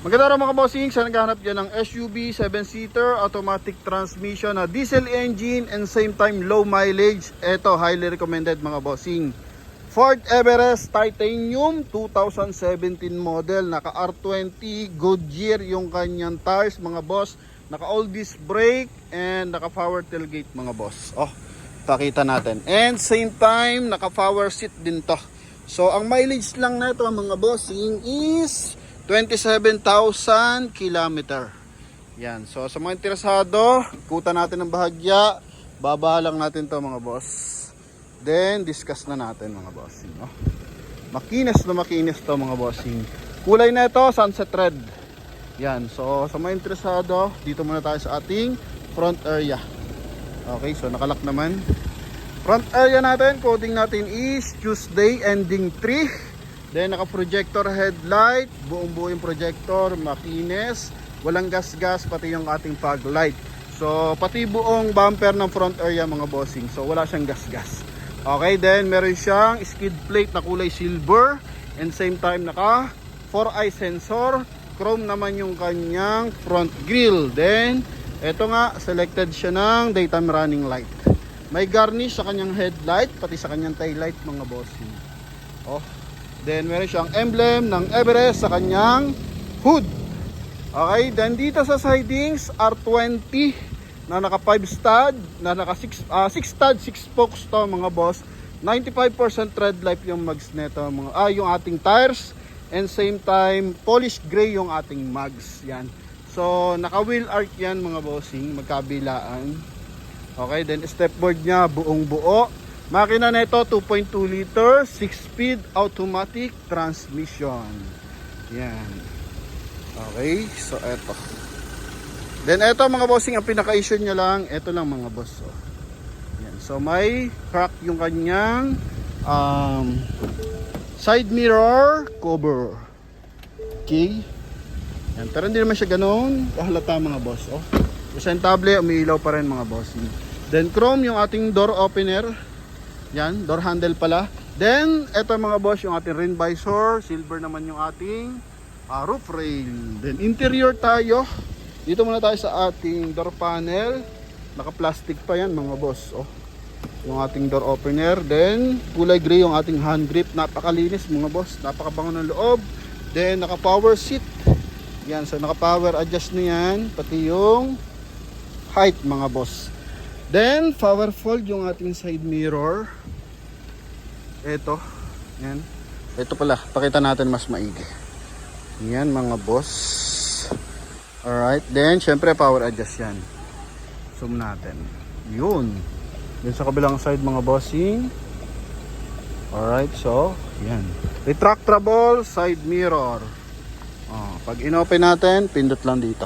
Maganda rin mga bossing, sa naghahanap dyan ng SUV 7-seater automatic transmission na diesel engine and same time low mileage. Ito highly recommended mga bossing. Ford Everest Titanium 2017 model, naka R20 Goodyear yung kanyang tires mga boss, naka all disc brake and naka power tailgate mga boss. Oh, pakita natin. And same time naka power seat din to. So ang mileage lang na ito mga bossing is 27,000 kilometer. Yan. So sa mga interesado, kuta natin ng bahagya. Babaha lang natin to mga boss. Then discuss na natin mga bossing. Oh. Makinis to mga bossing. Kulay na ito, sunset red. Yan. So sa mga interesado, dito muna tayo sa ating front area. Okay, so nakalock naman. Front area natin, coding natin is Tuesday ending 3. Then naka-projector headlight, buong-buo yung projector, makinis, walang gas-gas, pati yung ating fog light. So pati buong bumper ng front area mga bossing, so wala siyang gas-gas. Okay, then meron siyang skid plate na kulay silver, and same time naka 4-eye sensor, chrome naman yung kanyang front grille. Then eto nga, selected siya ng daytime running light. May garnish sa kanyang headlight, pati sa kanyang tail light mga bossing. Oh. Then meron siyang emblem ng Everest sa kanyang hood. Okay, then dito sa sidings R20 na naka 5 stud, na naka 6 stud, 6 spokes to mga boss. 95% tread life yung mags nito mga yung ating tires, and same time polished gray yung ating mags. Yan. So naka wheel arch yan mga bossing, magkabilaan. Okay, then stepboard niya buong buo. Makina na ito 2.2 liter, 6-speed automatic transmission. Yan. Okay, so eto. Then eto mga bossing, ang pinaka-issue niya lang, eto lang mga boss. So, yan. So may crack yung kanyang side mirror cover. Okay. Yan. Pero hindi naman siya ganoon kahalata mga boss. Oh. Presentable, umiilaw pa rin mga bossing. Then chrome yung ating door opener. Yan, door handle pala. Then, eto mga boss, yung ating rain visor. Silver naman yung ating roof rail. Then, interior tayo. Dito muna tayo sa ating door panel. Naka-plastic pa yan mga boss. Oh, yung ating door opener. Then, kulay gray yung ating hand grip. Napakalinis mga boss. Napakabango ng loob. Then, naka-power seat. Yan, so naka-power adjust na yan. Pati yung height mga boss. Then, power fold yung ating side mirror. Ito. Yan. Ito pala. Pakita natin mas maigi. Yan mga boss. Alright. Then, syempre power adjust yan. Zoom natin. Yun. Then, sa kabilang side mga bossing. Alright. So, yan. Retractable side mirror. Pag in-open natin, pindot lang dito.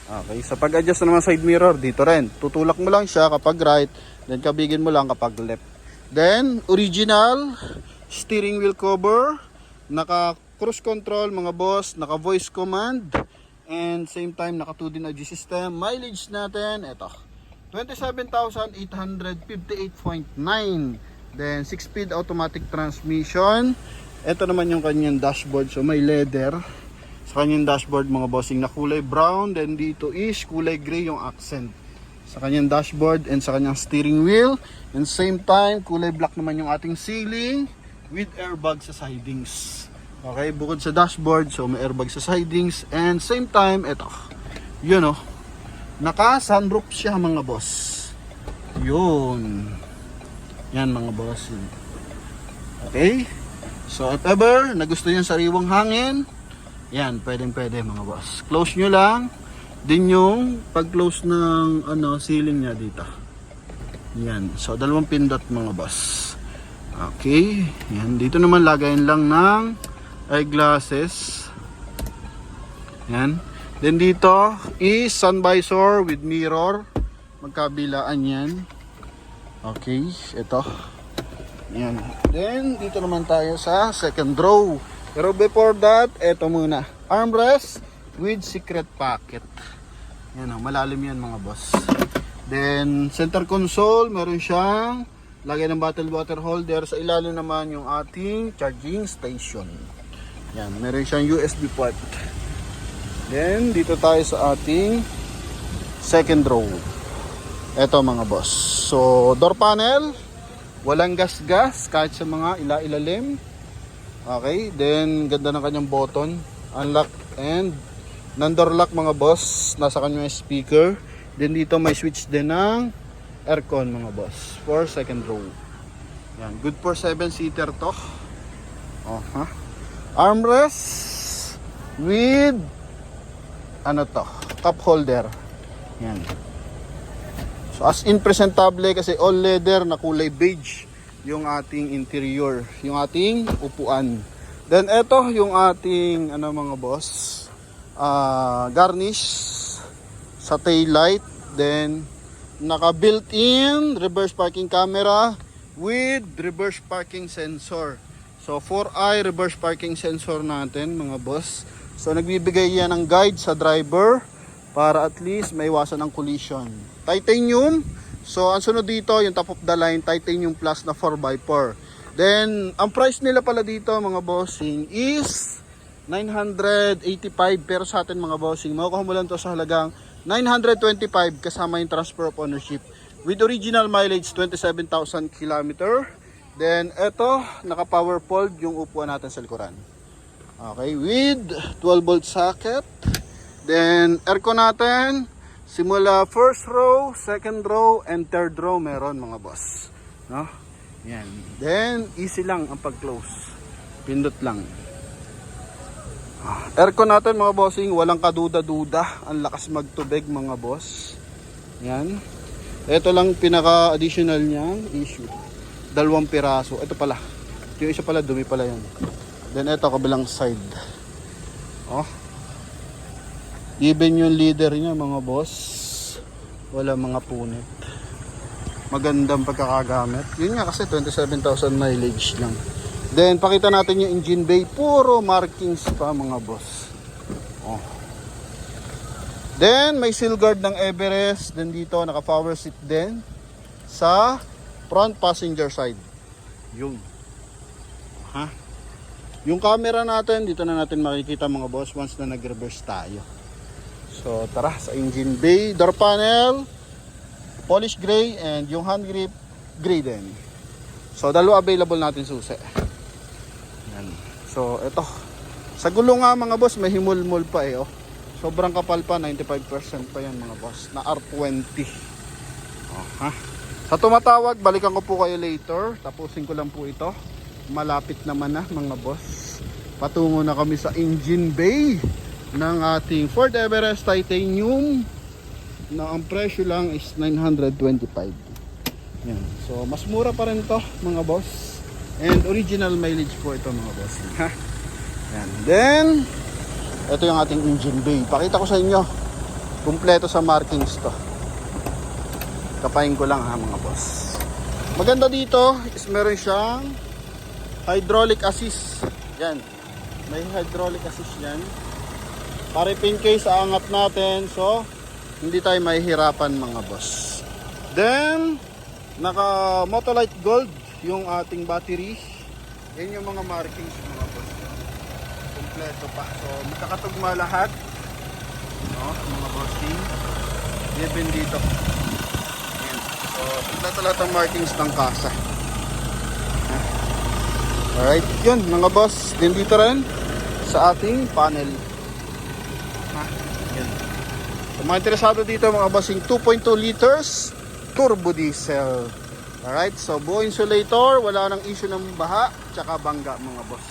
Okay, sa pag-adjust naman side mirror, dito rin. Tutulak mo lang siya kapag right, then kabigin mo lang kapag left. Then, original steering wheel cover, naka cruise control mga boss, naka voice command, and same time naka 2D na G system. Mileage natin, eto, 27,858.9. Then, 6-speed automatic transmission. Ito naman yung kanyang dashboard, so may leather sa kanyang dashboard mga bossing na kulay brown. Then dito is kulay gray yung accent sa kanyang dashboard and sa kanyang steering wheel. And same time kulay black naman yung ating ceiling with airbag sa sidings. Okay, bukod sa dashboard, so may airbag sa sidings. And same time, eto, yun oh, naka sunroof siya mga boss. Yun. Yan mga boss. Okay, so if ever nagusto nyo sariwang hangin, yan, pwede mga boss. Close nyo lang. Din yung pag-close ng ceiling niya dito. Yan. So, 2 pindot mga boss. Okay. Yan. Dito naman lagayin lang ng eyeglasses. Yan. Then dito is sun visor with mirror. Magkabilaan yan. Okay. Ito. Yan. Then, dito naman tayo sa second row. Pero before that, eto muna. Armrest with secret pocket. Yan o, malalim yan mga boss. Then, center console, meron siyang lagay ng bottle water holder. Sa ilalim naman yung ating charging station. Yan, meron siyang USB port. Then dito tayo sa ating second row. Ito mga boss. So door panel, walang gas-gas kahit sa mga ilalim. Okay, then ganda ng kanyang button, unlock and non-door lock mga boss. Nasa kanyang speaker. Then dito may switch din ng aircon mga boss for second row. Yan, good for 7-seater to. Armrest with ano to, cup holder. Yan. So as in presentable kasi all leather na kulay beige yung ating interior, yung ating upuan. Then eto yung ating ano mga boss, garnish sa tail light. Then naka built-in reverse parking camera with reverse parking sensor. So 4i reverse parking sensor natin mga boss. So nagbibigay yan ng guide sa driver para at least maiwasan ang collision. Titanium. So ang sunod dito yung top of the line Titanium Plus na 4x4. Then ang price nila pala dito mga bossing is 985, pero sa atin mga bossing makukuha mo lang to sa halagang 925 kasama yung transfer of ownership with original mileage 27,000 km. Then eto naka power fold yung upuan natin sa likuran. Okay, with 12 volt socket. Then aircon natin simula first row, second row and third row meron mga boss, no? Yan. Then easy lang ang pag-close. Pindot lang. Aircon natin mga bossing, walang kaduda-duda. Ang lakas magtubig mga boss. Yan. Ito lang pinaka-additional niyang issue. 2 piraso. Ito pala. Yung isa pala, dumi pala yan. Then ito, kabilang side. Oh. Even yung leader niya mga boss, wala mga punit. Magandang pagkakagamit. Yun nga kasi 27,000 mileage lang. Then pakita natin yung engine bay, puro markings pa mga boss. Oh. Then may seal guard ng Everest. Then dito naka power seat din sa front passenger side. Yung yung camera natin dito na natin makikita mga boss once na nag-reverse tayo. So tara sa engine bay, door panel polish gray and yung hand grip gray din. So dalawa available natin susi. Yan. So ito sa gulong nga mga boss may himulmul pa oh. Sobrang kapal pa, 95% pa yan mga boss na R20. Sa tumatawag balikan ko po kayo later. Tapusin ko lang po ito. Malapit naman na mga boss. Patungo na kami sa engine bay ng ating Ford Everest Titanium na ang presyo lang is 925. Yan. So mas mura pa rin to mga boss. And original mileage po ito mga boss. Yan. Then ito yung ating engine bay. Pakita ko sa inyo. Kumpleto sa markings to. Kapain ko lang ha mga boss. Maganda dito is meron siyang hydraulic assist. Yan. May hydraulic assist yan. Para in case sa angat natin. So hindi tayo mahihirapan mga boss. Then naka Motolite Gold yung ating battery. Yan yung mga markings mga boss. Kompleto pa. So magkakatugma lahat. No, mga bossing. Even dito. Yan. So kompleto lahat ang markings ng kasa. Alright, yun mga boss. Din dito rin sa ating panel. Yan. So mga interesado dito mga bossing, 2.2 liters turbo diesel. Alright, so buo insulator, wala nang issue ng baha tsaka bangga mga boss.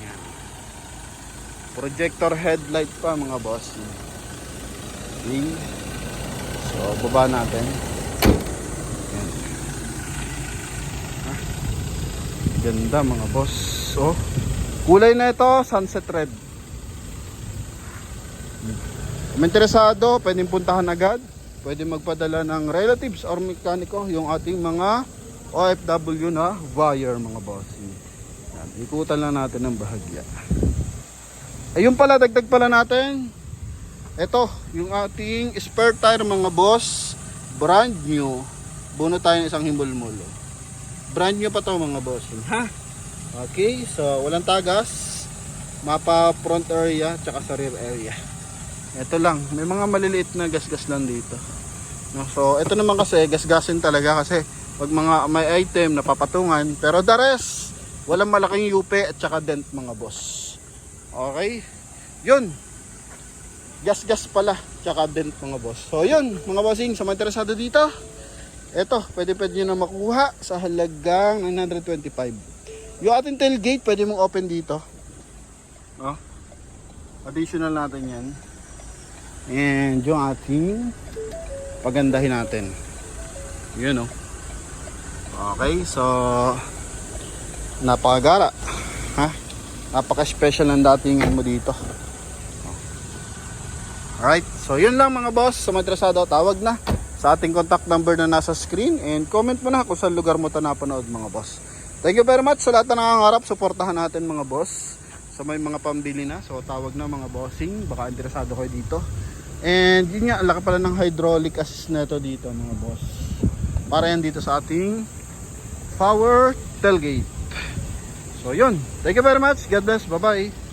Yan. Projector headlight pa mga boss. Okay. So baba natin. Yan. Ganda mga boss. So kulay na ito, sunset red. Kung interesado, pwedeng puntahan agad. Pwede magpadala ng relatives or mekaniko yung ating mga OFW na buyer mga boss. Yan, ikutan lang natin ng bahagya. Ayun pala, dagdag pala natin. Ito, yung ating spare tire mga boss. Brand new. Buno tayo ng isang himulmulo. Brand new pa to mga boss. Ha? Okay, so walang tagas. mapa front area tsaka sa rear area. Ito lang, may mga maliliit na gasgas lang dito. No, so ito naman kasi gasgasin talaga kasi pag mga may item na papatungan, pero the rest walang malaking yupe at tsaka dent mga boss. Okay? Yun. Gas-gas pala tsaka dent mga boss. So yun mga bossing, sa mga interesado dito, eto, pwede nyo na makuha sa halagang 925. Yung ating tailgate, pwede mong open dito. Oh. Additional natin yan. And yung ating pagandahin natin. Yun oh. Okay, so napakagara. Ha? Napaka-special ng datingan mo dito. Alright, so yun lang mga boss. Sa mga interesado, tawag na sa ating contact number na nasa screen. And comment mo na kung saan lugar mo ito napanood mga boss. Thank you very much sa lahat na nangangarap. Suportahan natin mga boss. Sa may mga pambili na. So tawag na mga bossing. Baka interesado kayo dito. And yun nga, laki pala ng hydraulic assist na ito dito mga boss. Para yan dito sa ating power tailgate. So yun. Thank you very much. God bless. Bye bye.